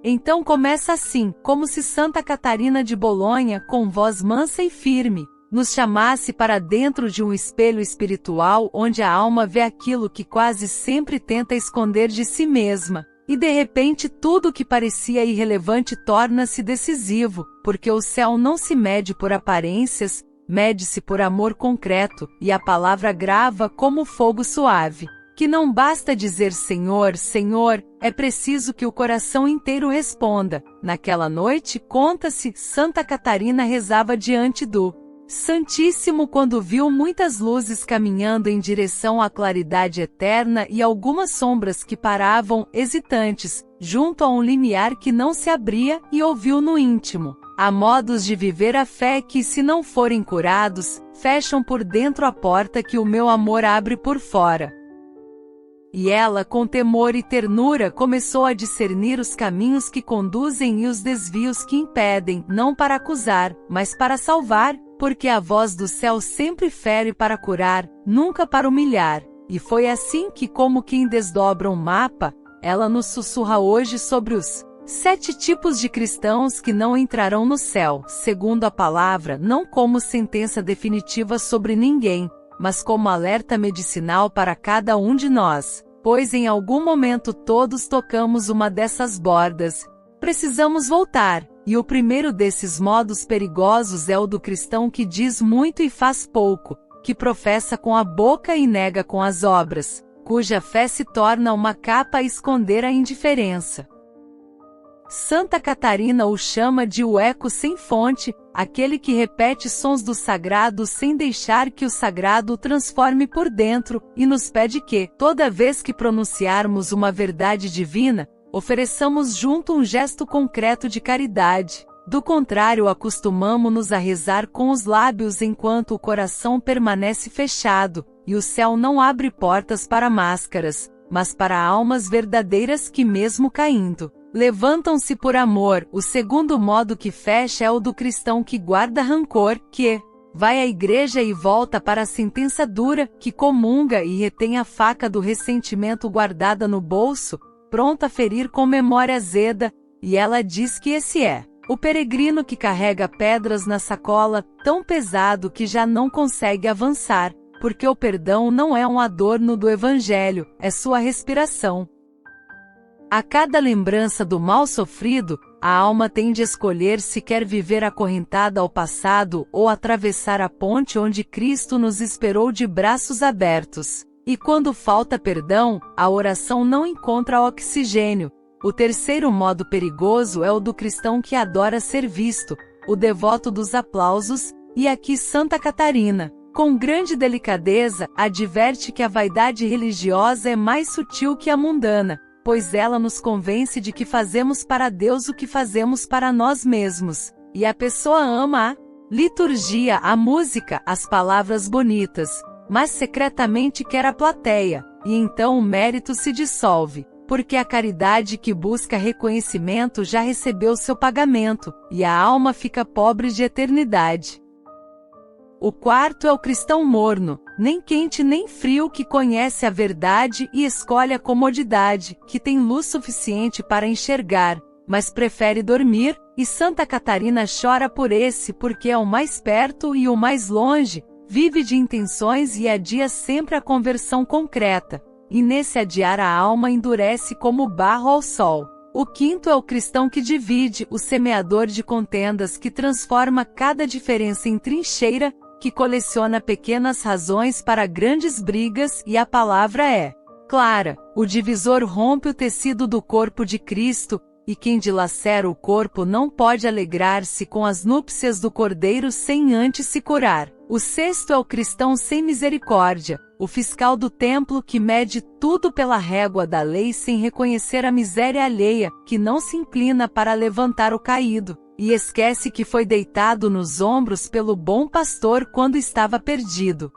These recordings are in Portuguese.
Então começa assim, como se Santa Catarina de Bolonha, com voz mansa e firme, nos chamasse para dentro de um espelho espiritual onde a alma vê aquilo que quase sempre tenta esconder de si mesma. E de repente tudo que parecia irrelevante torna-se decisivo, porque o céu não se mede por aparências, mede-se por amor concreto, e a palavra grava como fogo suave. Que não basta dizer Senhor, Senhor, é preciso que o coração inteiro responda. Naquela noite, conta-se, Santa Catarina rezava diante do Santíssimo quando viu muitas luzes caminhando em direção à claridade eterna e algumas sombras que paravam, hesitantes, junto a um limiar que não se abria, e ouviu no íntimo: há modos de viver a fé que, se não forem curados, fecham por dentro a porta que o meu amor abre por fora. E ela, com temor e ternura, começou a discernir os caminhos que conduzem e os desvios que impedem, não para acusar, mas para salvar, porque a voz do céu sempre fere para curar, nunca para humilhar. E foi assim que, como quem desdobra um mapa, ela nos sussurra hoje sobre os 7 tipos de cristãos que não entrarão no céu, segundo a palavra, não como sentença definitiva sobre ninguém, mas como alerta medicinal para cada um de nós, pois em algum momento todos tocamos uma dessas bordas. Precisamos voltar. E o primeiro desses modos perigosos é o do cristão que diz muito e faz pouco, que professa com a boca e nega com as obras, cuja fé se torna uma capa a esconder a indiferença. Santa Catarina o chama de o eco sem fonte, aquele que repete sons do sagrado sem deixar que o sagrado o transforme por dentro, e nos pede que, toda vez que pronunciarmos uma verdade divina, ofereçamos junto um gesto concreto de caridade. Do contrário, acostumamo-nos a rezar com os lábios enquanto o coração permanece fechado, e o céu não abre portas para máscaras, mas para almas verdadeiras que, mesmo caindo, levantam-se por amor. O segundo modo que fecha é o do cristão que guarda rancor, que vai à igreja e volta para a sentença dura, que comunga e retém a faca do ressentimento guardada no bolso, pronta a ferir com memória azeda, e ela diz que esse é o peregrino que carrega pedras na sacola, tão pesado que já não consegue avançar, porque o perdão não é um adorno do Evangelho, é sua respiração. A cada lembrança do mal sofrido, a alma tem de escolher se quer viver acorrentada ao passado ou atravessar a ponte onde Cristo nos esperou de braços abertos. E quando falta perdão, a oração não encontra oxigênio. O terceiro modo perigoso é o do cristão que adora ser visto, o devoto dos aplausos, e aqui Santa Catarina, com grande delicadeza, adverte que a vaidade religiosa é mais sutil que a mundana, pois ela nos convence de que fazemos para Deus o que fazemos para nós mesmos, e a pessoa ama a liturgia, a música, as palavras bonitas, mas secretamente quer a plateia, e então o mérito se dissolve, porque a caridade que busca reconhecimento já recebeu seu pagamento, e a alma fica pobre de eternidade. O quarto é o cristão morno, nem quente nem frio, que conhece a verdade e escolhe a comodidade, que tem luz suficiente para enxergar, mas prefere dormir, e Santa Catarina chora por esse porque é o mais perto e o mais longe, vive de intenções e adia sempre a conversão concreta, e nesse adiar a alma endurece como barro ao sol. O quinto é o cristão que divide, o semeador de contendas que transforma cada diferença em trincheira, que coleciona pequenas razões para grandes brigas, e a palavra é clara. O divisor rompe o tecido do corpo de Cristo, e quem dilacera o corpo não pode alegrar-se com as núpcias do Cordeiro sem antes se curar. O sexto é o cristão sem misericórdia, o fiscal do templo que mede tudo pela régua da lei sem reconhecer a miséria alheia, que não se inclina para levantar o caído, e esquece que foi deitado nos ombros pelo bom pastor quando estava perdido.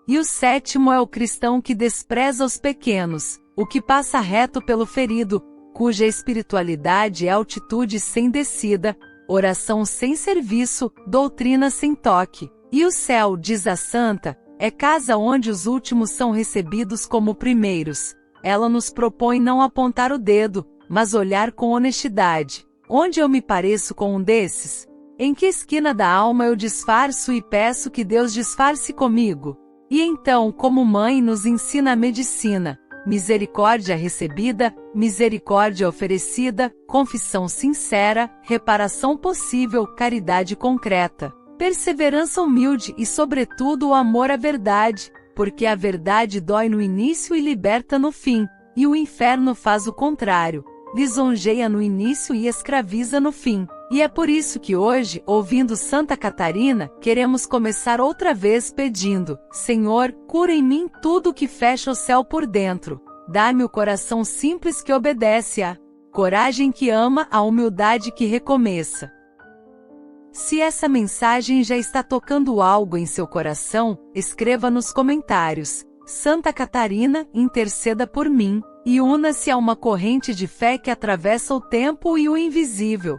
E o sétimo é o cristão que despreza os pequenos, o que passa reto pelo ferido, cuja espiritualidade é altitude sem descida, oração sem serviço, doutrina sem toque. E o céu, diz a santa, é casa onde os últimos são recebidos como primeiros. Ela nos propõe não apontar o dedo, mas olhar com honestidade. Onde eu me pareço com um desses? Em que esquina da alma eu disfarço e peço que Deus disfarce comigo? E então, como mãe nos ensina a medicina, misericórdia recebida, misericórdia oferecida, confissão sincera, reparação possível, caridade concreta, perseverança humilde e, sobretudo, o amor à verdade, porque a verdade dói no início e liberta no fim, e o inferno faz o contrário, lisonjeia no início e escraviza no fim. E é por isso que hoje, ouvindo Santa Catarina, queremos começar outra vez pedindo: Senhor, cura em mim tudo que fecha o céu por dentro. Dá-me o coração simples que obedece, a coragem que ama, a humildade que recomeça. Se essa mensagem já está tocando algo em seu coração, escreva nos comentários: Santa Catarina, interceda por mim, e una-se a uma corrente de fé que atravessa o tempo e o invisível.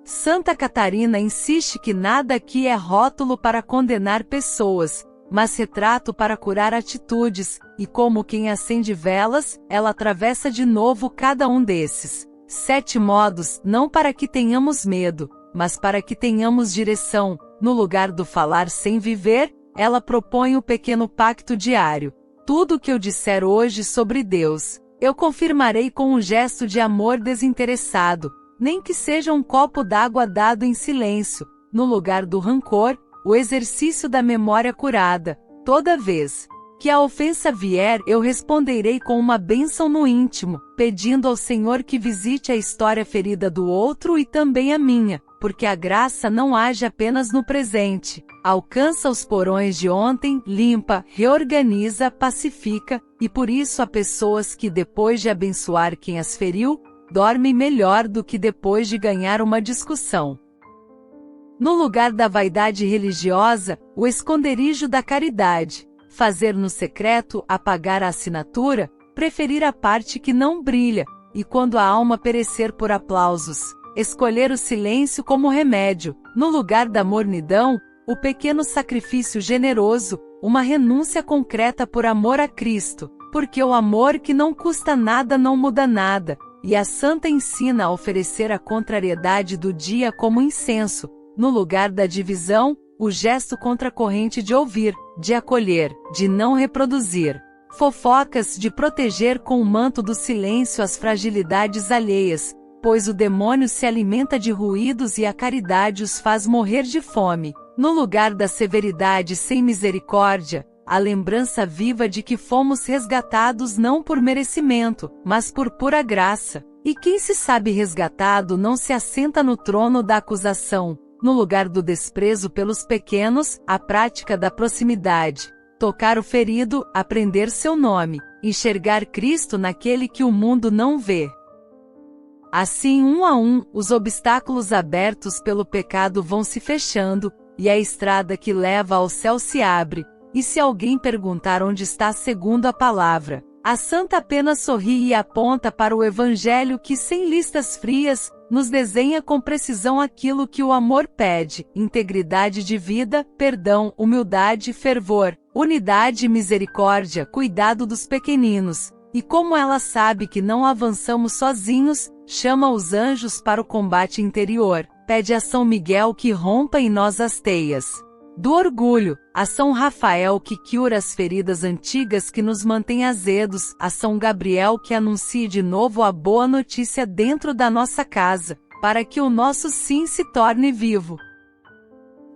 Santa Catarina insiste que nada aqui é rótulo para condenar pessoas, mas retrato para curar atitudes, e como quem acende velas, ela atravessa de novo cada um desses 7 modos, não para que tenhamos medo, mas para que tenhamos direção. No lugar do falar sem viver, ela propõe o pequeno pacto diário. Tudo o que eu disser hoje sobre Deus, eu confirmarei com um gesto de amor desinteressado, nem que seja um copo d'água dado em silêncio. No lugar do rancor, o exercício da memória curada. Toda vez que a ofensa vier, eu responderei com uma bênção no íntimo, pedindo ao Senhor que visite a história ferida do outro e também a minha, porque a graça não age apenas no presente, alcança os porões de ontem, limpa, reorganiza, pacifica, e por isso há pessoas que, depois de abençoar quem as feriu, dormem melhor do que depois de ganhar uma discussão. No lugar da vaidade religiosa, o esconderijo da caridade. Fazer no secreto, apagar a assinatura, preferir a parte que não brilha, e quando a alma perecer por aplausos, escolher o silêncio como remédio. No lugar da mornidão, o pequeno sacrifício generoso, uma renúncia concreta por amor a Cristo, porque o amor que não custa nada não muda nada, e a santa ensina a oferecer a contrariedade do dia como incenso. No lugar da divisão, o gesto contracorrente de ouvir, de acolher, de não reproduzir fofocas, de proteger com o manto do silêncio as fragilidades alheias, pois o demônio se alimenta de ruídos e a caridade os faz morrer de fome. No lugar da severidade sem misericórdia, a lembrança viva de que fomos resgatados não por merecimento, mas por pura graça. E quem se sabe resgatado não se assenta no trono da acusação. No lugar do desprezo pelos pequenos, a prática da proximidade. Tocar o ferido, aprender seu nome, enxergar Cristo naquele que o mundo não vê. Assim, um a um, os obstáculos abertos pelo pecado vão se fechando, e a estrada que leva ao céu se abre. E se alguém perguntar onde está segundo a palavra, a santa apenas sorri e aponta para o Evangelho que, sem listas frias, nos desenha com precisão aquilo que o amor pede: integridade de vida, perdão, humildade, fervor, unidade e misericórdia, cuidado dos pequeninos. E como ela sabe que não avançamos sozinhos, chama os anjos para o combate interior, pede a São Miguel que rompa em nós as teias do orgulho, a São Rafael que cura as feridas antigas que nos mantém azedos, a São Gabriel que anuncie de novo a boa notícia dentro da nossa casa, para que o nosso sim se torne vivo.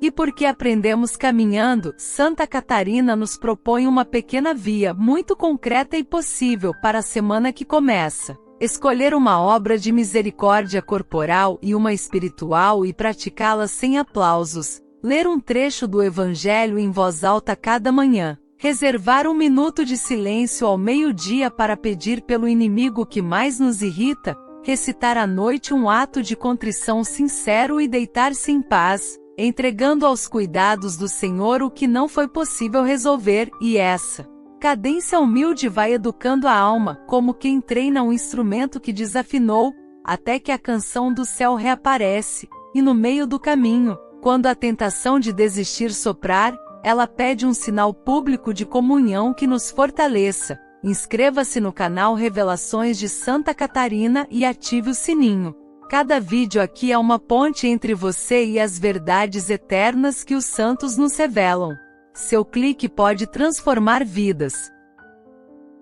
E porque aprendemos caminhando, Santa Catarina nos propõe uma pequena via muito concreta e possível para a semana que começa. Escolher uma obra de misericórdia corporal e uma espiritual e praticá-la sem aplausos. Ler um trecho do Evangelho em voz alta cada manhã. Reservar um minuto de silêncio ao meio-dia para pedir pelo inimigo que mais nos irrita. Recitar à noite um ato de contrição sincero e deitar-se em paz, entregando aos cuidados do Senhor o que não foi possível resolver, e essa cadência humilde vai educando a alma, como quem treina um instrumento que desafinou, até que a canção do céu reaparece, e no meio do caminho, quando a tentação de desistir soprar, ela pede um sinal público de comunhão que nos fortaleça. Inscreva-se no canal Revelações de Santa Catarina e ative o sininho. Cada vídeo aqui é uma ponte entre você e as verdades eternas que os santos nos revelam. Seu clique pode transformar vidas.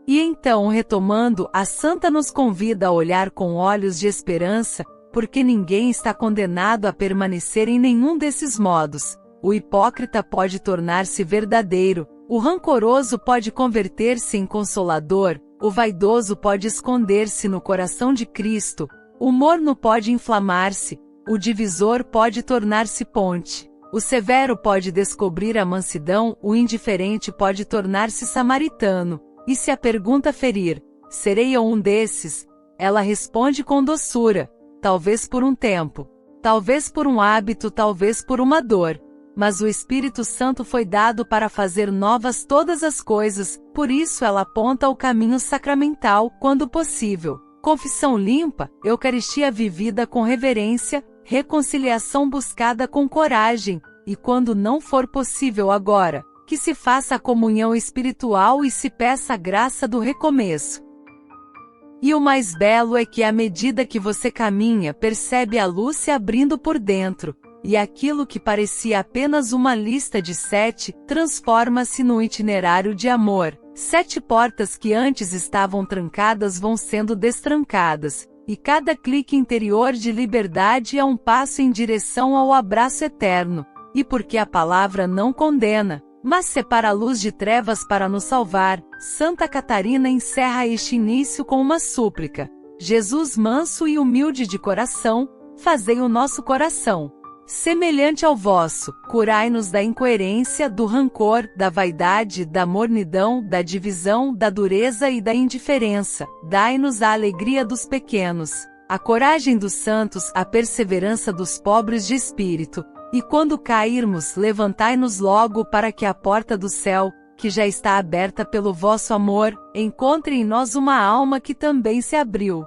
E então, retomando, a santa nos convida a olhar com olhos de esperança, porque ninguém está condenado a permanecer em nenhum desses modos. O hipócrita pode tornar-se verdadeiro, o rancoroso pode converter-se em consolador, o vaidoso pode esconder-se no coração de Cristo, o morno pode inflamar-se, o divisor pode tornar-se ponte, o severo pode descobrir a mansidão, o indiferente pode tornar-se samaritano. E se a pergunta ferir, serei eu um desses? Ela responde com doçura, talvez por um tempo, talvez por um hábito, talvez por uma dor. Mas o Espírito Santo foi dado para fazer novas todas as coisas, por isso ela aponta o caminho sacramental, quando possível. Confissão limpa, Eucaristia vivida com reverência, reconciliação buscada com coragem, e quando não for possível agora, que se faça a comunhão espiritual e se peça a graça do recomeço. E o mais belo é que à medida que você caminha, percebe a luz se abrindo por dentro, e aquilo que parecia apenas uma lista de 7, transforma-se num itinerário de amor. 7 portas que antes estavam trancadas vão sendo destrancadas, e cada clique interior de liberdade é um passo em direção ao abraço eterno. E porque a palavra não condena, mas separa a luz de trevas para nos salvar, Santa Catarina encerra este início com uma súplica. Jesus manso e humilde de coração, fazei o nosso coração semelhante ao vosso, curai-nos da incoerência, do rancor, da vaidade, da mornidão, da divisão, da dureza e da indiferença, dai-nos a alegria dos pequenos, a coragem dos santos, a perseverança dos pobres de espírito. E quando cairmos, levantai-nos logo para que a porta do céu, que já está aberta pelo vosso amor, encontre em nós uma alma que também se abriu.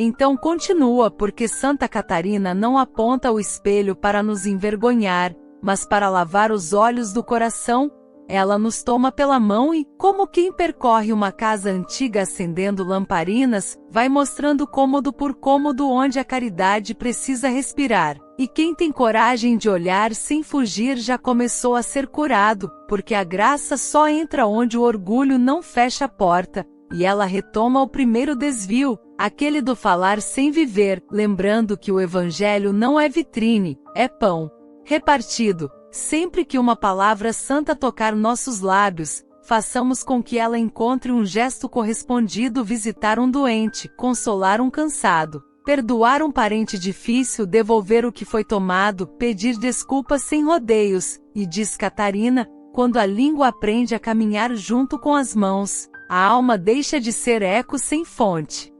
Então continua, porque Santa Catarina não aponta o espelho para nos envergonhar, mas para lavar os olhos do coração. Ela nos toma pela mão e, como quem percorre uma casa antiga acendendo lamparinas, vai mostrando cômodo por cômodo onde a caridade precisa respirar. E quem tem coragem de olhar sem fugir já começou a ser curado, porque a graça só entra onde o orgulho não fecha a porta. E ela retoma o primeiro desvio, aquele do falar sem viver, lembrando que o Evangelho não é vitrine, é pão repartido. Sempre que uma palavra santa tocar nossos lábios, façamos com que ela encontre um gesto correspondido: visitar um doente, consolar um cansado, perdoar um parente difícil, devolver o que foi tomado, pedir desculpas sem rodeios. E diz Catarina, quando a língua aprende a caminhar junto com as mãos, a alma deixa de ser eco sem fonte.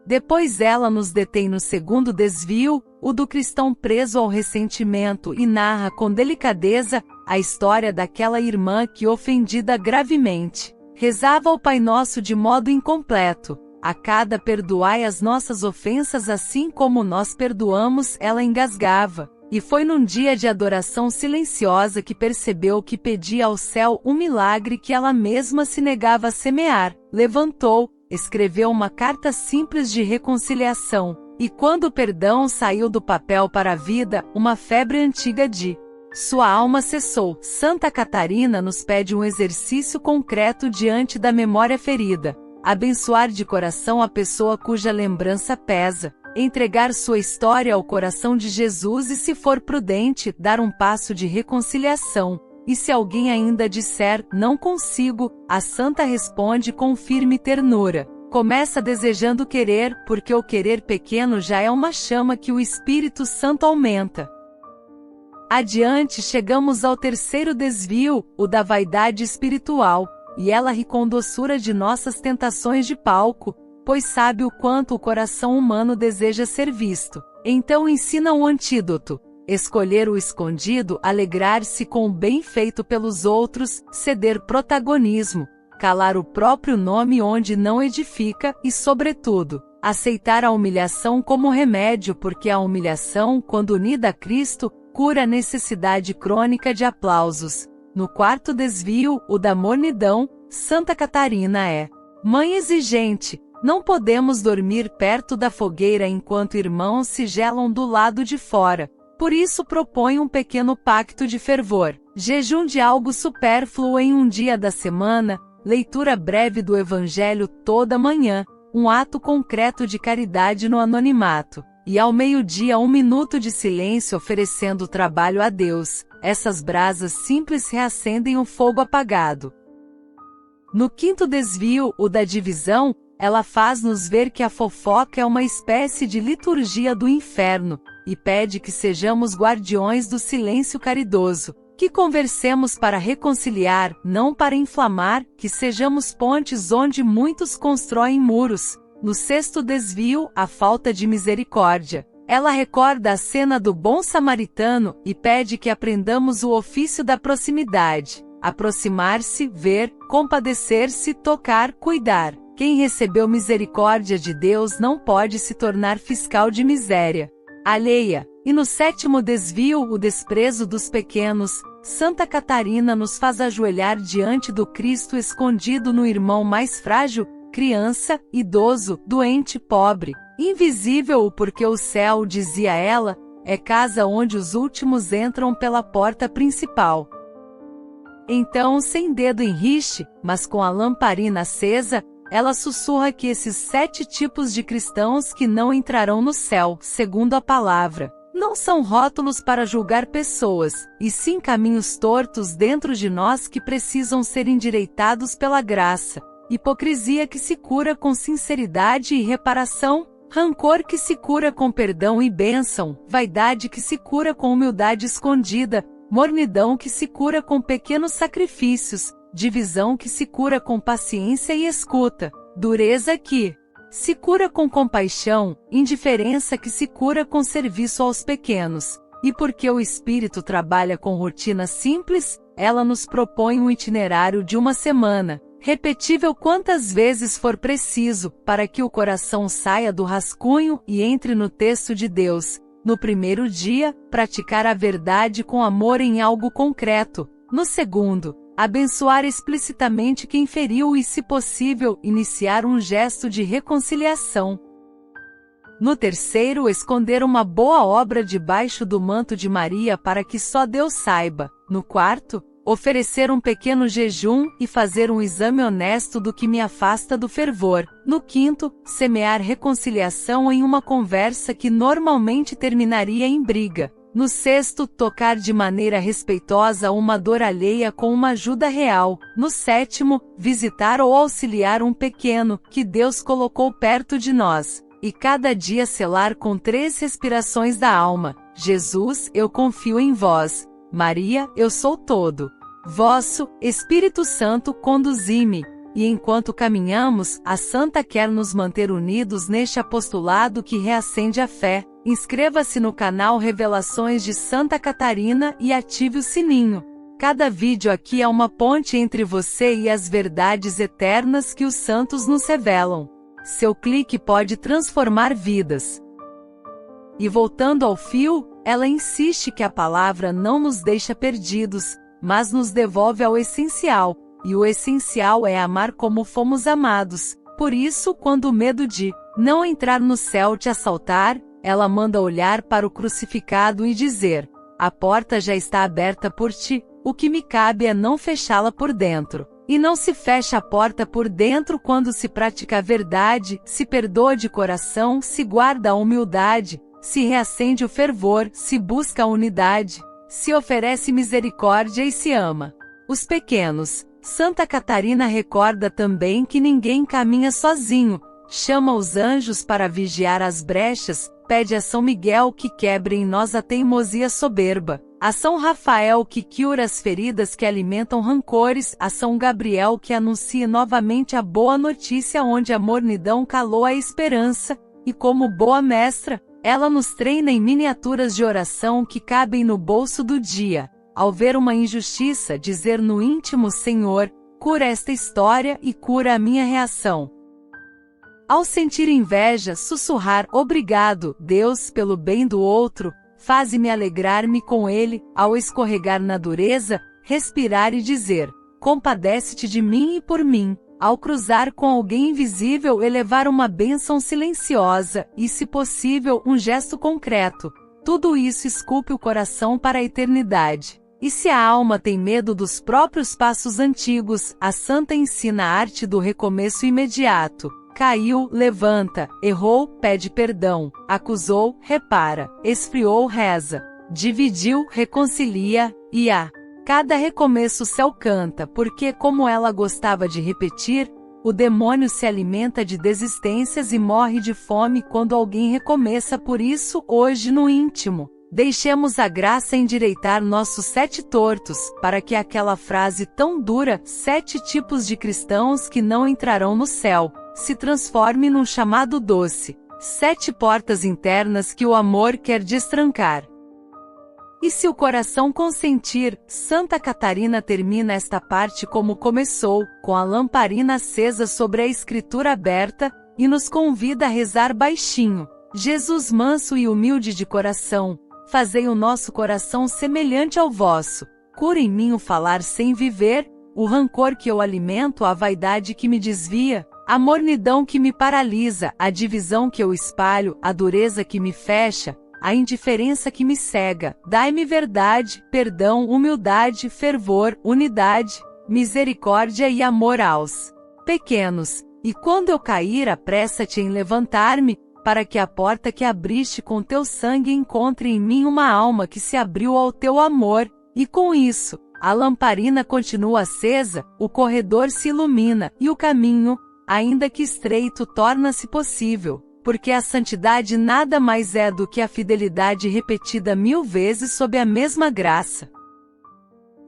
Depois ela nos detém no segundo desvio, o do cristão preso ao ressentimento, e narra com delicadeza a história daquela irmã que, ofendida gravemente, rezava o Pai Nosso de modo incompleto. A cada perdoai as nossas ofensas assim como nós perdoamos, ela engasgava. E foi num dia de adoração silenciosa que percebeu que pedia ao céu um milagre que ela mesma se negava a semear. Levantou, escreveu uma carta simples de reconciliação, e quando o perdão saiu do papel para a vida, uma febre antiga de sua alma cessou. Santa Catarina nos pede um exercício concreto diante da memória ferida. Abençoar de coração a pessoa cuja lembrança pesa, entregar sua história ao coração de Jesus e, se for prudente, dar um passo de reconciliação. E se alguém ainda disser, não consigo, a santa responde com firme ternura. Começa desejando querer, porque o querer pequeno já é uma chama que o Espírito Santo aumenta. Adiante chegamos ao terceiro desvio, o da vaidade espiritual, e ela ri com doçura de nossas tentações de palco, pois sabe o quanto o coração humano deseja ser visto. Então ensina um antídoto: escolher o escondido, alegrar-se com o bem feito pelos outros, ceder protagonismo, calar o próprio nome onde não edifica e, sobretudo, aceitar a humilhação como remédio, porque a humilhação, quando unida a Cristo, cura a necessidade crônica de aplausos. No quarto desvio, o da mornidão, Santa Catarina é mãe exigente. Não podemos dormir perto da fogueira enquanto irmãos se gelam do lado de fora. Por isso propõe um pequeno pacto de fervor. Jejum de algo supérfluo em um dia da semana, leitura breve do Evangelho toda manhã, um ato concreto de caridade no anonimato. E ao meio-dia 1 minuto de silêncio oferecendo trabalho a Deus. Essas brasas simples reacendem o fogo apagado. No quinto desvio, o da divisão, ela faz-nos ver que a fofoca é uma espécie de liturgia do inferno, e pede que sejamos guardiões do silêncio caridoso, que conversemos para reconciliar, não para inflamar, que sejamos pontes onde muitos constroem muros. No sexto desvio, a falta de misericórdia. Ela recorda a cena do bom samaritano e pede que aprendamos o ofício da proximidade. Aproximar-se, ver, compadecer-se, tocar, cuidar. Quem recebeu misericórdia de Deus não pode se tornar fiscal de miséria alheia. E no sétimo desvio, o desprezo dos pequenos, Santa Catarina nos faz ajoelhar diante do Cristo escondido no irmão mais frágil, criança, idoso, doente, pobre, invisível, porque o céu, dizia ela, é casa onde os últimos entram pela porta principal. Então, sem dedo em riche, mas com a lamparina acesa, ela sussurra que esses 7 tipos de cristãos que não entrarão no céu, segundo a palavra, não são rótulos para julgar pessoas, e sim caminhos tortos dentro de nós que precisam ser endireitados pela graça. Hipocrisia que se cura com sinceridade e reparação, rancor que se cura com perdão e bênção, vaidade que se cura com humildade escondida, mornidão que se cura com pequenos sacrifícios, divisão que se cura com paciência e escuta, dureza que se cura com compaixão, indiferença que se cura com serviço aos pequenos. E porque o Espírito trabalha com rotina simples, ela nos propõe um itinerário de uma semana, repetível quantas vezes for preciso, para que o coração saia do rascunho e entre no texto de Deus. No primeiro dia, praticar a verdade com amor em algo concreto. No segundo, abençoar explicitamente quem feriu e, se possível, iniciar um gesto de reconciliação. No terceiro, esconder uma boa obra debaixo do manto de Maria para que só Deus saiba. No quarto, oferecer um pequeno jejum e fazer um exame honesto do que me afasta do fervor. No quinto, semear reconciliação em uma conversa que normalmente terminaria em briga. No sexto, tocar de maneira respeitosa uma dor alheia com uma ajuda real. No sétimo, visitar ou auxiliar um pequeno que Deus colocou perto de nós. E cada dia selar com 3 respirações da alma. Jesus, eu confio em vós. Maria, eu sou todo vosso. Espírito Santo, conduzi-me. E enquanto caminhamos, a Santa quer nos manter unidos neste apostolado que reacende a fé. Inscreva-se no canal Revelações de Santa Catarina e ative o sininho. Cada vídeo aqui é uma ponte entre você e as verdades eternas que os santos nos revelam. Seu clique pode transformar vidas. E voltando ao fio, ela insiste que a palavra não nos deixa perdidos, mas nos devolve ao essencial, e o essencial é amar como fomos amados. Por isso, quando o medo de não entrar no céu te assaltar, ela manda olhar para o crucificado e dizer: a porta já está aberta por ti, o que me cabe é não fechá-la por dentro. E não se fecha a porta por dentro quando se pratica a verdade, se perdoa de coração, se guarda a humildade, se reacende o fervor, se busca a unidade, se oferece misericórdia e se ama os pequenos. Santa Catarina recorda também que ninguém caminha sozinho, chama os anjos para vigiar as brechas, pede a São Miguel que quebre em nós a teimosia soberba, a São Rafael que cura as feridas que alimentam rancores, a São Gabriel que anuncie novamente a boa notícia onde a mornidão calou a esperança, e como boa mestra, ela nos treina em miniaturas de oração que cabem no bolso do dia. Ao ver uma injustiça, dizer no íntimo: Senhor, cura esta história e cura a minha reação. Ao sentir inveja, sussurrar: obrigado, Deus, pelo bem do outro, faze-me alegrar-me com ele. Ao escorregar na dureza, respirar e dizer: compadece-te de mim e por mim. Ao cruzar com alguém invisível, elevar uma bênção silenciosa e, se possível, um gesto concreto. Tudo isso esculpe o coração para a eternidade. E se a alma tem medo dos próprios passos antigos, a santa ensina a arte do recomeço imediato. Caiu, levanta, errou, pede perdão, acusou, repara, esfriou, reza, dividiu, reconcilia, e a cada recomeço o céu canta, porque, como ela gostava de repetir, o demônio se alimenta de desistências e morre de fome quando alguém recomeça. Por isso, hoje no íntimo, deixemos a graça endireitar nossos 7 tortos, para que aquela frase tão dura, 7 tipos de cristãos que não entrarão no céu, se transforme num chamado doce, 7 portas internas que o amor quer destrancar. E se o coração consentir, Santa Catarina termina esta parte como começou, com a lamparina acesa sobre a escritura aberta, e nos convida a rezar baixinho. Jesus manso e humilde de coração, fazei o nosso coração semelhante ao vosso. Cura em mim o falar sem viver, o rancor que eu alimento, a vaidade que me desvia, a mornidão que me paralisa, a divisão que eu espalho, a dureza que me fecha, a indiferença que me cega. Dai-me verdade, perdão, humildade, fervor, unidade, misericórdia e amor aos pequenos. E quando eu cair, apressa-te em levantar-me, para que a porta que abriste com teu sangue encontre em mim uma alma que se abriu ao teu amor. E com isso, a lamparina continua acesa, o corredor se ilumina, e o caminho, ainda que estreito, torna-se possível. Porque a santidade nada mais é do que a fidelidade repetida 1000 vezes sob a mesma graça.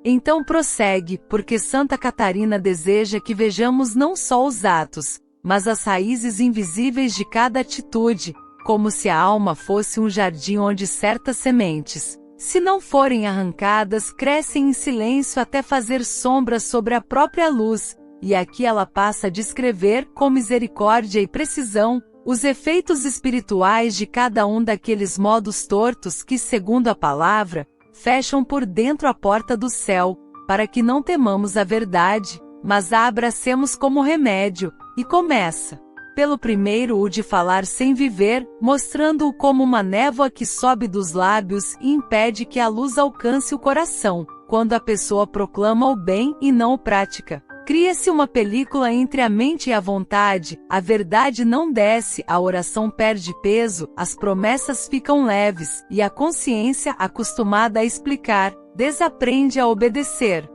Então prossegue, porque Santa Catarina deseja que vejamos não só os atos, mas as raízes invisíveis de cada atitude, como se a alma fosse um jardim onde certas sementes, se não forem arrancadas, crescem em silêncio até fazer sombra sobre a própria luz, e aqui ela passa a descrever, com misericórdia e precisão, os efeitos espirituais de cada um daqueles modos tortos que, segundo a palavra, fecham por dentro a porta do céu, para que não temamos a verdade, mas a abracemos como remédio, e começa, pelo primeiro, o de falar sem viver, mostrando-o como uma névoa que sobe dos lábios e impede que a luz alcance o coração, quando a pessoa proclama o bem e não o pratica. Cria-se uma película entre a mente e a vontade, a verdade não desce, a oração perde peso, as promessas ficam leves, e a consciência, acostumada a explicar, desaprende a obedecer.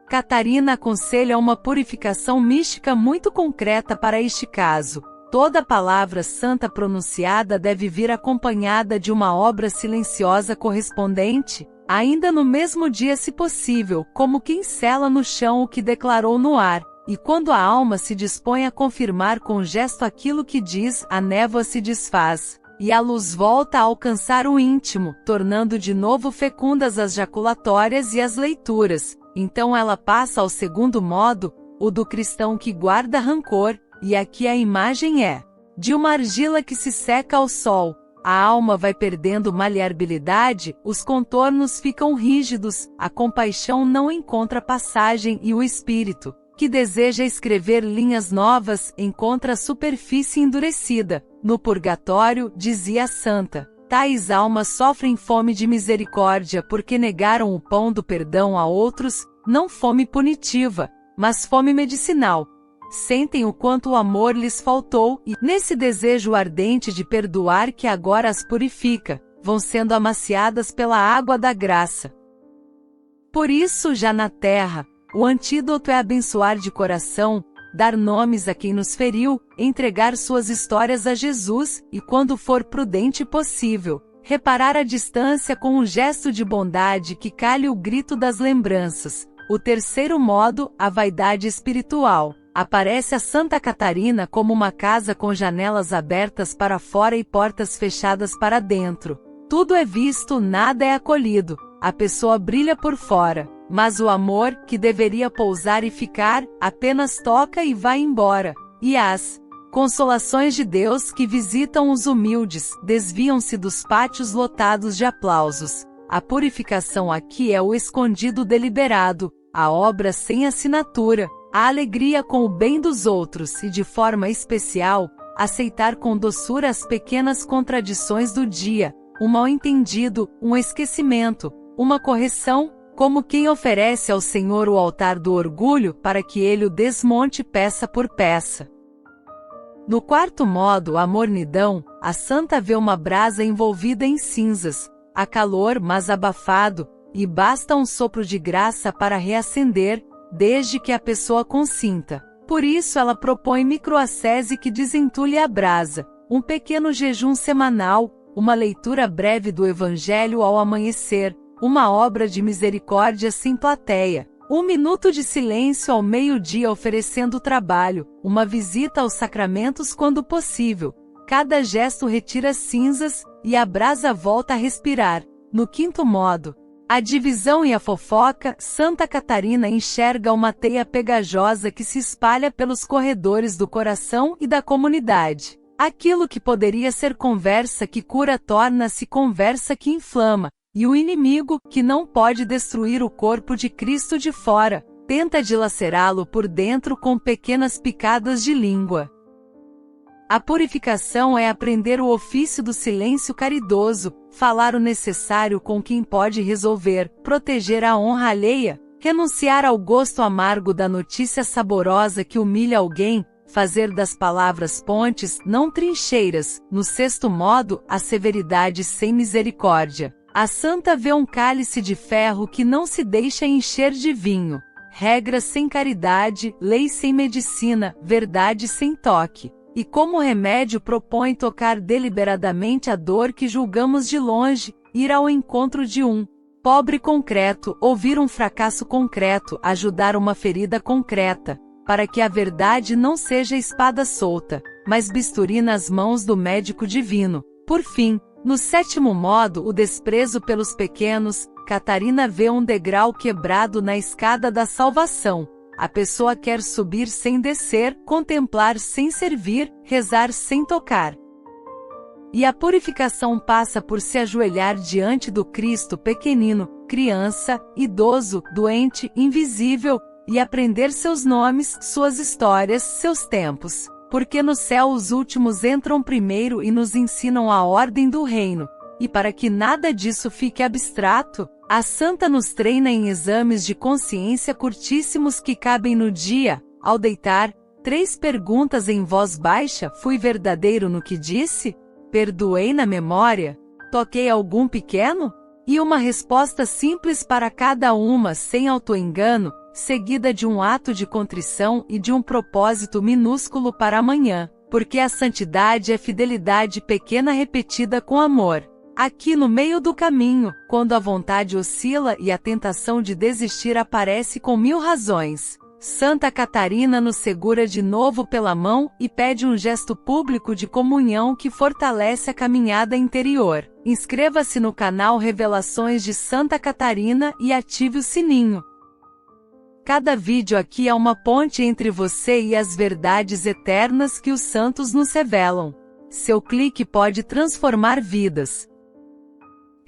Catarina aconselha uma purificação mística muito concreta para este caso. Toda palavra santa pronunciada deve vir acompanhada de uma obra silenciosa correspondente, ainda no mesmo dia se possível, como quem sela no chão o que declarou no ar, e quando a alma se dispõe a confirmar com gesto aquilo que diz, a névoa se desfaz, e a luz volta a alcançar o íntimo, tornando de novo fecundas as jaculatórias e as leituras. Então ela passa ao segundo modo, o do cristão que guarda rancor, e aqui a imagem é de uma argila que se seca ao sol. A alma vai perdendo maleabilidade, os contornos ficam rígidos, a compaixão não encontra passagem e o espírito, que deseja escrever linhas novas, encontra a superfície endurecida. No purgatório, dizia a santa, tais almas sofrem fome de misericórdia porque negaram o pão do perdão a outros, não fome punitiva, mas fome medicinal. Sentem o quanto o amor lhes faltou e, nesse desejo ardente de perdoar que agora as purifica, vão sendo amaciadas pela água da graça. Por isso, já na terra, o antídoto é abençoar de coração, dar nomes a quem nos feriu, entregar suas histórias a Jesus, e quando for prudente e possível, reparar a distância com um gesto de bondade que cale o grito das lembranças. O terceiro modo, a vaidade espiritual. Aparece a Santa Catarina como uma casa com janelas abertas para fora e portas fechadas para dentro. Tudo é visto, nada é acolhido. A pessoa brilha por fora, mas o amor, que deveria pousar e ficar, apenas toca e vai embora. E as consolações de Deus que visitam os humildes, desviam-se dos pátios lotados de aplausos. A purificação aqui é o escondido deliberado, a obra sem assinatura, a alegria com o bem dos outros e, de forma especial, aceitar com doçura as pequenas contradições do dia, um mal-entendido, um esquecimento, uma correção, como quem oferece ao Senhor o altar do orgulho para que ele o desmonte peça por peça. No quarto modo, a mornidão, a santa vê uma brasa envolvida em cinzas, há calor mas abafado, e basta um sopro de graça para reacender, desde que a pessoa consinta. Por isso ela propõe microascese que desentulhe a brasa, um pequeno jejum semanal, uma leitura breve do Evangelho ao amanhecer, uma obra de misericórdia sem plateia, 1 minuto de silêncio ao meio-dia oferecendo trabalho, uma visita aos sacramentos quando possível. Cada gesto retira cinzas, e a brasa volta a respirar. No quinto modo, a divisão e a fofoca, Santa Catarina enxerga uma teia pegajosa que se espalha pelos corredores do coração e da comunidade. Aquilo que poderia ser conversa que cura torna-se conversa que inflama, e o inimigo, que não pode destruir o corpo de Cristo de fora, tenta dilacerá-lo por dentro com pequenas picadas de língua. A purificação é aprender o ofício do silêncio caridoso, falar o necessário com quem pode resolver, proteger a honra alheia, renunciar ao gosto amargo da notícia saborosa que humilha alguém, fazer das palavras pontes, não trincheiras. No sexto modo, a severidade sem misericórdia. A santa vê um cálice de ferro que não se deixa encher de vinho. Regras sem caridade, lei sem medicina, verdade sem toque. E como remédio propõe tocar deliberadamente a dor que julgamos de longe, ir ao encontro de um pobre concreto, ouvir um fracasso concreto, ajudar uma ferida concreta, para que a verdade não seja espada solta, mas bisturi nas mãos do médico divino. Por fim, no sétimo modo, o desprezo pelos pequenos, Catarina vê um degrau quebrado na escada da salvação. A pessoa quer subir sem descer, contemplar sem servir, rezar sem tocar. E a purificação passa por se ajoelhar diante do Cristo pequenino, criança, idoso, doente, invisível, e aprender seus nomes, suas histórias, seus tempos. Porque no céu os últimos entram primeiro e nos ensinam a ordem do reino. E para que nada disso fique abstrato, a santa nos treina em exames de consciência curtíssimos que cabem no dia. Ao deitar, 3 perguntas em voz baixa: fui verdadeiro no que disse? Perdoei na memória? Toquei algum pequeno? E uma resposta simples para cada uma, sem autoengano, seguida de um ato de contrição e de um propósito minúsculo para amanhã, porque a santidade é fidelidade pequena repetida com amor. Aqui no meio do caminho, quando a vontade oscila e a tentação de desistir aparece com 1000 razões, Santa Catarina nos segura de novo pela mão e pede um gesto público de comunhão que fortalece a caminhada interior. Inscreva-se no canal Revelações de Santa Catarina e ative o sininho. Cada vídeo aqui é uma ponte entre você e as verdades eternas que os santos nos revelam. Seu clique pode transformar vidas.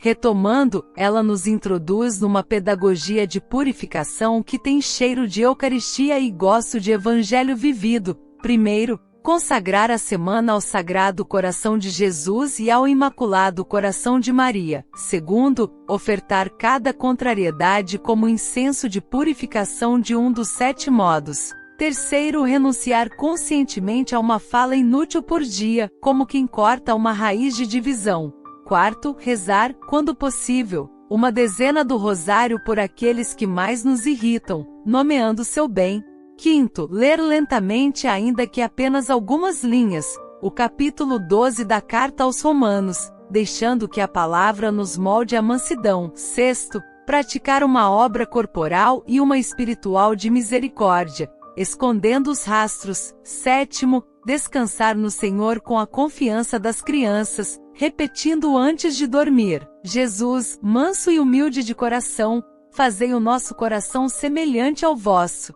Retomando, ela nos introduz numa pedagogia de purificação que tem cheiro de Eucaristia e gosto de Evangelho vivido. Primeiro, consagrar a semana ao Sagrado Coração de Jesus e ao Imaculado Coração de Maria. Segundo, ofertar cada contrariedade como incenso de purificação de um dos 7 modos. Terceiro, renunciar conscientemente a uma fala inútil por dia, como quem corta uma raiz de divisão. Quarto, rezar, quando possível, uma dezena do rosário por aqueles que mais nos irritam, nomeando seu bem. Quinto, ler lentamente, ainda que apenas algumas linhas, o capítulo 12 da Carta aos Romanos, deixando que a palavra nos molde a mansidão. Sexto, praticar uma obra corporal e uma espiritual de misericórdia, escondendo os rastros. Sétimo, descansar no Senhor com a confiança das crianças, repetindo antes de dormir: Jesus, manso e humilde de coração, fazei o nosso coração semelhante ao vosso.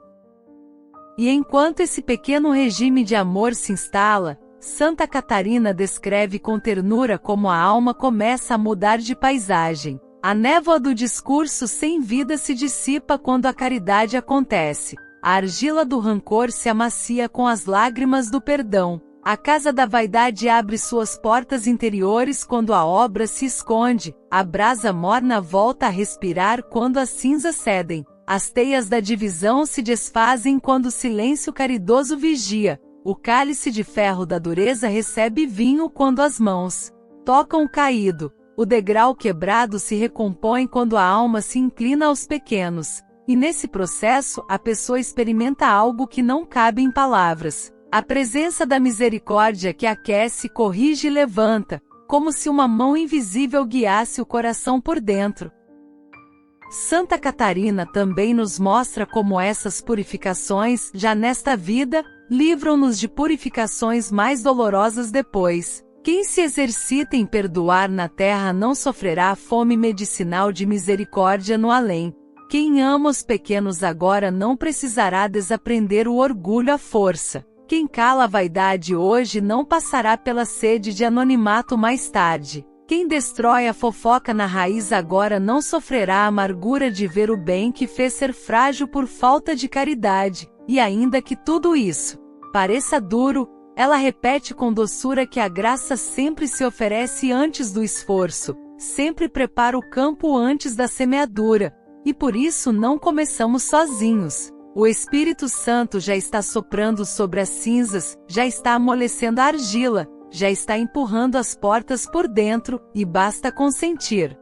E enquanto esse pequeno regime de amor se instala, Santa Catarina descreve com ternura como a alma começa a mudar de paisagem. A névoa do discurso sem vida se dissipa quando a caridade acontece. A argila do rancor se amacia com as lágrimas do perdão. A casa da vaidade abre suas portas interiores quando a obra se esconde. A brasa morna volta a respirar quando as cinzas cedem. As teias da divisão se desfazem quando o silêncio caridoso vigia. O cálice de ferro da dureza recebe vinho quando as mãos tocam o caído. O degrau quebrado se recompõe quando a alma se inclina aos pequenos. E nesse processo, a pessoa experimenta algo que não cabe em palavras. A presença da misericórdia que aquece, corrige e levanta, como se uma mão invisível guiasse o coração por dentro. Santa Catarina também nos mostra como essas purificações, já nesta vida, livram-nos de purificações mais dolorosas depois. Quem se exercita em perdoar na terra não sofrerá a fome medicinal de misericórdia no além. Quem ama os pequenos agora não precisará desaprender o orgulho à força. Quem cala a vaidade hoje não passará pela sede de anonimato mais tarde. Quem destrói a fofoca na raiz agora não sofrerá a amargura de ver o bem que fez ser frágil por falta de caridade. E ainda que tudo isso pareça duro, ela repete com doçura que a graça sempre se oferece antes do esforço, sempre prepara o campo antes da semeadura, e por isso não começamos sozinhos. O Espírito Santo já está soprando sobre as cinzas, já está amolecendo a argila, já está empurrando as portas por dentro, e basta consentir.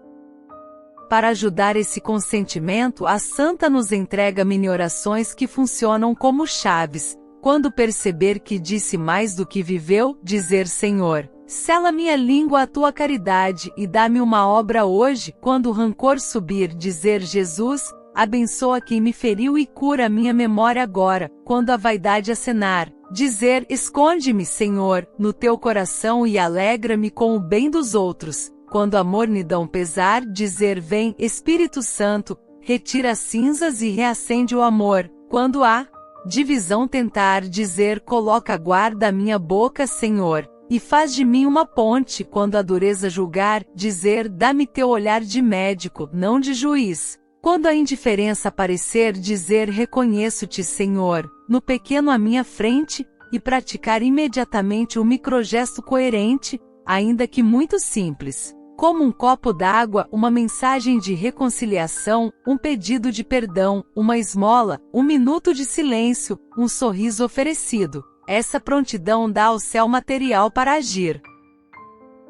Para ajudar esse consentimento, a Santa nos entrega mini-orações que funcionam como chaves. Quando perceber que disse mais do que viveu, dizer: Senhor, sela minha língua à tua caridade e dá-me uma obra hoje. Quando o rancor subir, dizer: Jesus, abençoa quem me feriu e cura a minha memória agora. Quando a vaidade acenar, dizer: esconde-me, Senhor, no teu coração e alegra-me com o bem dos outros. Quando a mornidão pesar, dizer: vem, Espírito Santo, retira as cinzas e reacende o amor. Quando a divisão tentar, dizer: coloca a guarda à minha boca, Senhor, e faz de mim uma ponte. Quando a dureza julgar, dizer: dá-me teu olhar de médico, não de juiz. Quando a indiferença aparecer, dizer: reconheço-te, Senhor, no pequeno à minha frente, e praticar imediatamente o microgesto coerente, ainda que muito simples, como um copo d'água, uma mensagem de reconciliação, um pedido de perdão, uma esmola, um minuto de silêncio, um sorriso oferecido. Essa prontidão dá ao céu material para agir.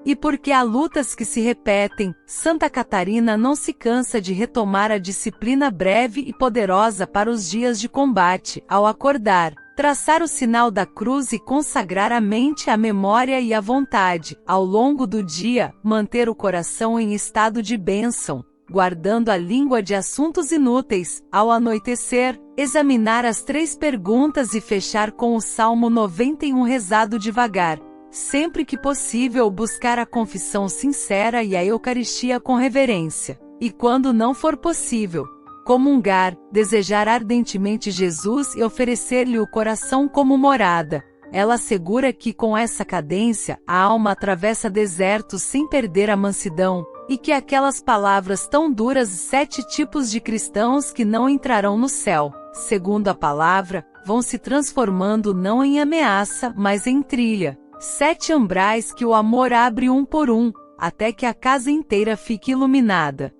E porque há lutas que se repetem, Santa Catarina não se cansa de retomar a disciplina breve e poderosa para os dias de combate. Ao acordar, traçar o sinal da cruz e consagrar a mente, a memória e a vontade. Ao longo do dia, manter o coração em estado de bênção, guardando a língua de assuntos inúteis. Ao anoitecer, examinar as 3 perguntas e fechar com o Salmo 91 rezado devagar. Sempre que possível, buscar a confissão sincera e a Eucaristia com reverência. E quando não for possível, comungar, desejar ardentemente Jesus e oferecer-lhe o coração como morada. Ela assegura que com essa cadência, a alma atravessa desertos sem perder a mansidão, e que aquelas palavras tão duras, 7 tipos de cristãos que não entrarão no céu, segundo a palavra, vão se transformando não em ameaça, mas em trilha. 7 umbrais que o amor abre um por um, até que a casa inteira fique iluminada.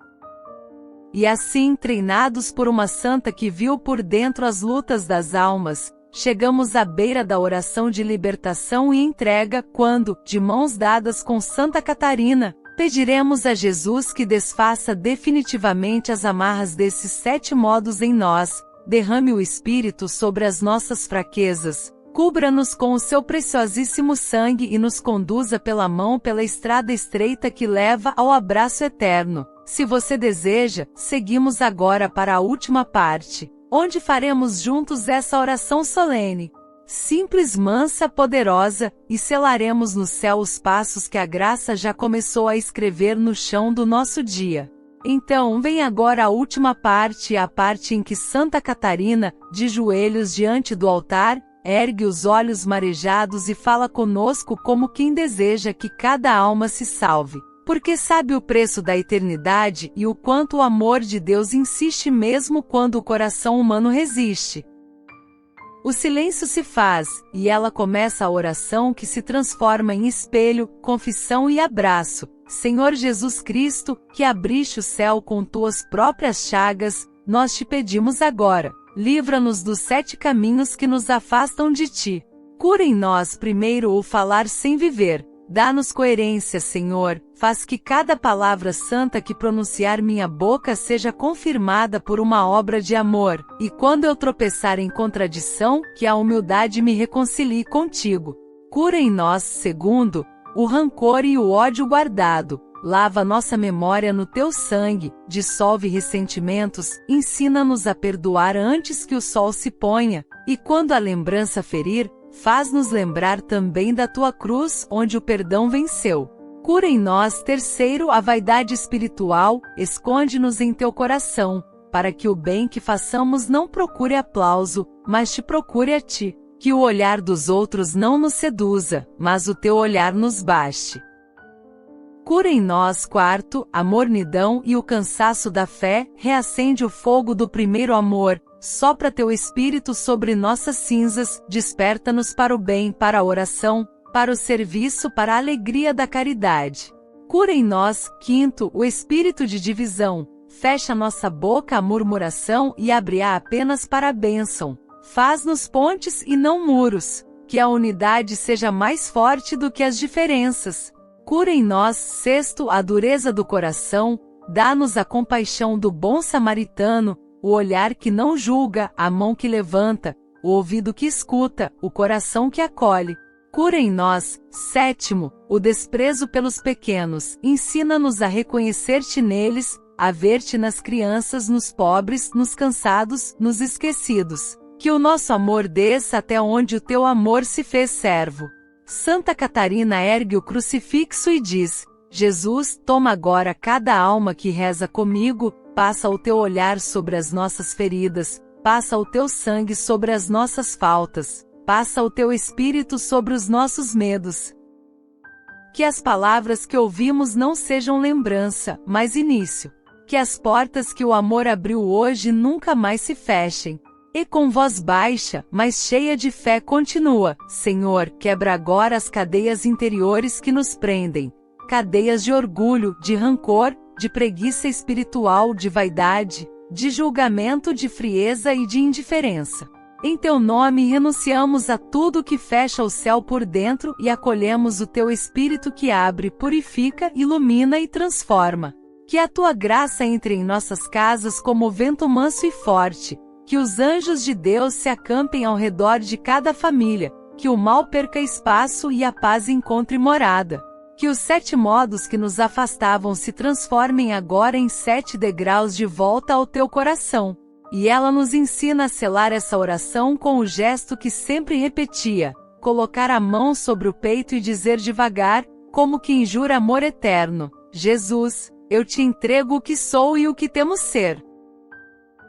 E assim, treinados por uma santa que viu por dentro as lutas das almas, chegamos à beira da oração de libertação e entrega, quando, de mãos dadas com Santa Catarina, pediremos a Jesus que desfaça definitivamente as amarras desses 7 modos em nós, derrame o Espírito sobre as nossas fraquezas, cubra-nos com o seu preciosíssimo sangue e nos conduza pela mão pela estrada estreita que leva ao abraço eterno. Se você deseja, seguimos agora para a última parte, onde faremos juntos essa oração solene, simples, mansa, poderosa, e selaremos no céu os passos que a graça já começou a escrever no chão do nosso dia. Então vem agora a última parte, a parte em que Santa Catarina, de joelhos diante do altar, ergue os olhos marejados e fala conosco como quem deseja que cada alma se salve. porque sabe o preço da eternidade e o quanto o amor de Deus insiste mesmo quando o coração humano resiste. O silêncio se faz, e ela começa a oração que se transforma em espelho, confissão e abraço. Senhor Jesus Cristo, que abriste o céu com tuas próprias chagas, nós te pedimos agora, livra-nos dos 7 caminhos que nos afastam de ti. Cura em nós primeiro o falar sem viver. Dá-nos coerência, Senhor, faz que cada palavra santa que pronunciar minha boca seja confirmada por uma obra de amor, e quando eu tropeçar em contradição, que a humildade me reconcilie contigo. Cura em nós, segundo, o rancor e o ódio guardado, lava nossa memória no teu sangue, dissolve ressentimentos, ensina-nos a perdoar antes que o sol se ponha, e quando a lembrança ferir, faz-nos lembrar também da tua cruz, onde o perdão venceu. Cura em nós, terceiro, a vaidade espiritual, esconde-nos em teu coração, para que o bem que façamos não procure aplauso, mas te procure a ti. Que o olhar dos outros não nos seduza, mas o teu olhar nos baste. Cura em nós, quarto, a mornidão e o cansaço da fé, reacende o fogo do primeiro amor, sopra teu espírito sobre nossas cinzas, desperta-nos para o bem, para a oração, para o serviço, para a alegria da caridade. Cura em nós, quinto, o espírito de divisão, fecha nossa boca à murmuração e abre-a apenas para a bênção. Faz-nos pontes e não muros, que a unidade seja mais forte do que as diferenças. Cura em nós, sexto, a dureza do coração, dá-nos a compaixão do bom samaritano, o olhar que não julga, a mão que levanta, o ouvido que escuta, o coração que acolhe. Cura em nós, sétimo, o desprezo pelos pequenos, ensina-nos a reconhecer-te neles, a ver-te nas crianças, nos pobres, nos cansados, nos esquecidos. Que o nosso amor desça até onde o teu amor se fez servo. Santa Catarina ergue o crucifixo e diz: Jesus, toma agora cada alma que reza comigo, passa o teu olhar sobre as nossas feridas, passa o teu sangue sobre as nossas faltas, passa o teu espírito sobre os nossos medos. Que as palavras que ouvimos não sejam lembrança, mas início. Que as portas que o amor abriu hoje nunca mais se fechem. E com voz baixa, mas cheia de fé continua: Senhor, quebra agora as cadeias interiores que nos prendem. Cadeias de orgulho, de rancor, de preguiça espiritual, de vaidade, de julgamento, de frieza e de indiferença. Em teu nome renunciamos a tudo que fecha o céu por dentro e acolhemos o teu Espírito que abre, purifica, ilumina e transforma. Que a tua graça entre em nossas casas como vento manso e forte. Que os anjos de Deus se acampem ao redor de cada família, que o mal perca espaço e a paz encontre morada. Que os 7 modos que nos afastavam se transformem agora em 7 degraus de volta ao teu coração. E ela nos ensina a selar essa oração com o gesto que sempre repetia: colocar a mão sobre o peito e dizer devagar, como quem jura amor eterno: Jesus, eu te entrego o que sou e o que temo ser.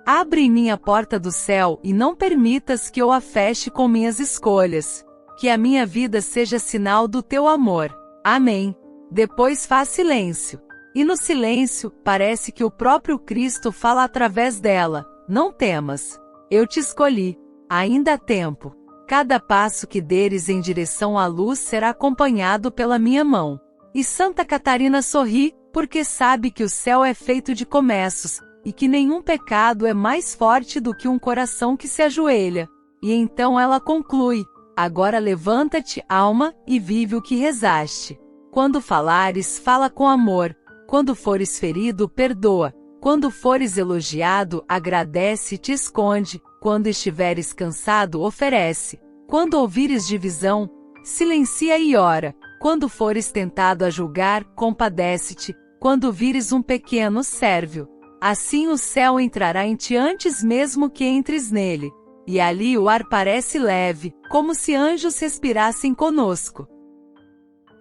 Abre em mim a porta do céu e não permitas que eu a feche com minhas escolhas. Que a minha vida seja sinal do teu amor. Amém. Depois faz silêncio. E no silêncio, parece que o próprio Cristo fala através dela: não temas. Eu te escolhi. Ainda há tempo. Cada passo que deres em direção à luz será acompanhado pela minha mão. E Santa Catarina sorri, porque sabe que o céu é feito de começos, e que nenhum pecado é mais forte do que um coração que se ajoelha. E então ela conclui: agora levanta-te, alma, e vive o que rezaste. Quando falares, fala com amor. Quando fores ferido, perdoa. Quando fores elogiado, agradece e te esconde. Quando estiveres cansado, oferece. Quando ouvires divisão, silencia e ora. Quando fores tentado a julgar, compadece-te. Quando vires um pequeno, serve-o. Assim o céu entrará em ti antes mesmo que entres nele. E ali o ar parece leve, como se anjos respirassem conosco.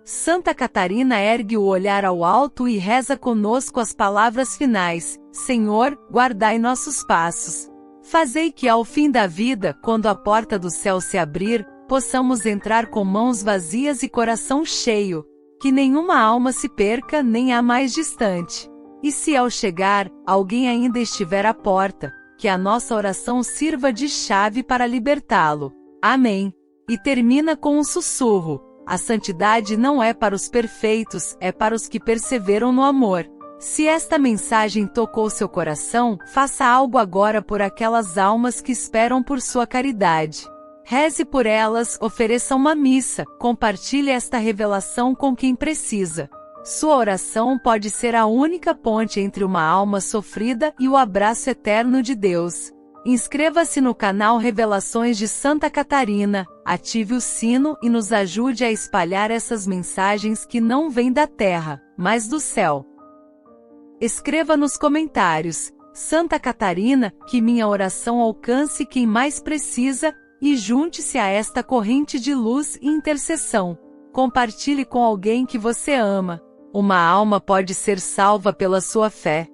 Santa Catarina ergue o olhar ao alto e reza conosco as palavras finais: Senhor, guardai nossos passos. Fazei que ao fim da vida, quando a porta do céu se abrir, possamos entrar com mãos vazias e coração cheio. Que nenhuma alma se perca nem a mais distante. E se ao chegar, alguém ainda estiver à porta, que a nossa oração sirva de chave para libertá-lo. Amém. E termina com um sussurro: a santidade não é para os perfeitos, é para os que perseveram no amor. Se esta mensagem tocou seu coração, faça algo agora por aquelas almas que esperam por sua caridade. Reze por elas, ofereça uma missa, compartilhe esta revelação com quem precisa. Sua oração pode ser a única ponte entre uma alma sofrida e o abraço eterno de Deus. Inscreva-se no canal Revelações de Santa Catarina, ative o sino e nos ajude a espalhar essas mensagens que não vêm da terra, mas do céu. Escreva nos comentários: Santa Catarina, que minha oração alcance quem mais precisa, e junte-se a esta corrente de luz e intercessão. Compartilhe com alguém que você ama. Uma alma pode ser salva pela sua fé.